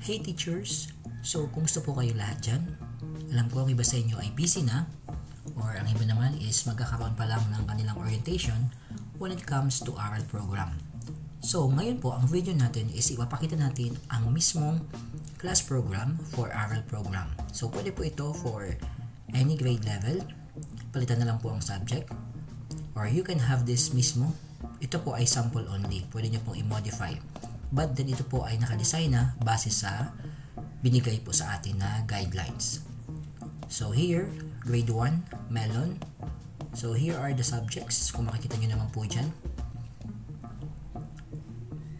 Hey teachers! So, kumusta po kayo lahat dyan? Alam ko ang iba sa inyo ay busy na, or ang iba naman is magkakaroon pa lang ng kanilang orientation when it comes to oral program. So, ngayon po, ang video natin is ipapakita natin ang mismong class program for oral program. So, pwede po ito for any grade level. Palitan na lang po ang subject. Or you can have this mismo. Ito po ay sample only. Pwede nyo pong i-modify. But then ito po ay nakadesign na base sa binigay po sa atin na guidelines. So here, grade 1, Melon. So here are the subjects. Kung makikita nyo naman po dyan.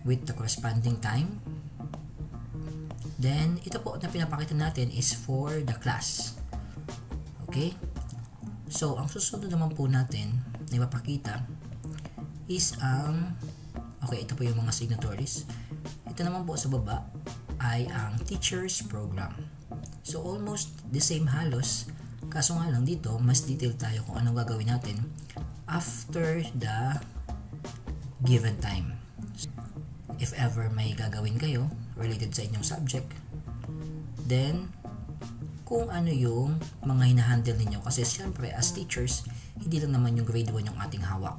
With the corresponding time. Then, ito po na pinapakita natin is for the class. Okay? So, ang susunod naman po natin na ipapakita is ang okay, ito po yung mga signatories. Ito naman po sa baba ay ang teacher's program. So, almost the same halos. Kaso nga lang dito, mas detail tayo kung anong gagawin natin after the given time. If ever may gagawin kayo related sa inyong subject, then kung ano yung mga hinahandle ninyo. Kasi syempre, as teachers, hindi lang naman yung grade 1 yung ating hawak.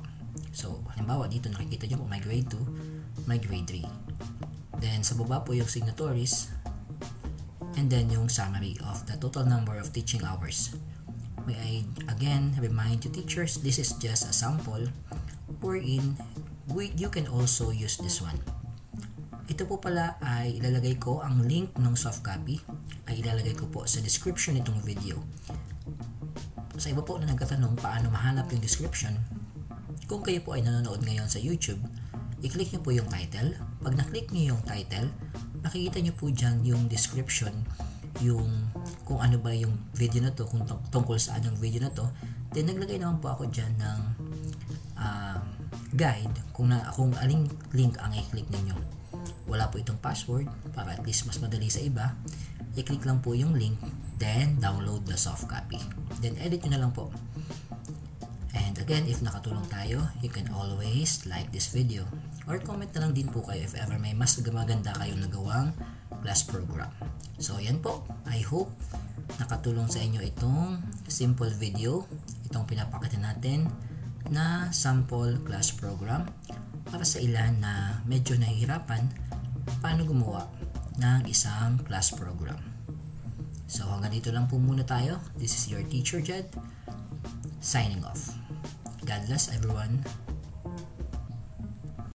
So, halimbawa dito nakikita nyo po may grade 2, may grade 3. Then, sa baba po yung signatories, and then yung summary of the total number of teaching hours. May I again remind you teachers, this is just a sample wherein you can also use this one. Ito po pala ay ilalagay ko ang link ng soft copy ay ilalagay ko po sa description nitong video. Sa iba po na nagtatanong paano mahanap yung description, kung kayo po ay nanonood ngayon sa YouTube, i-click nyo po yung title. Pag na-click nyo yung title, makikita nyo po dyan yung description, yung kung ano ba yung video na to, kung tungkol saan yung video na to. Then naglagay naman po ako dyan ng guide kung aling link ang i-click ninyo. Wala po itong password para at least mas madali sa iba. I-click lang po yung link, then download the soft copy. Then edit nyo na lang po. And again, if nakatulong tayo, you can always like this video or comment na lang din po kayo if ever may mas maganda kayong nagawang class program. So yan po, I hope nakatulong sa inyo itong simple video, itong pinapakita natin na sample class program para sa ilan na medyo nahihirapan paano gumawa ng isang class program. So hanggang dito lang po muna tayo. This is your teacher Jed, signing off. God bless everyone.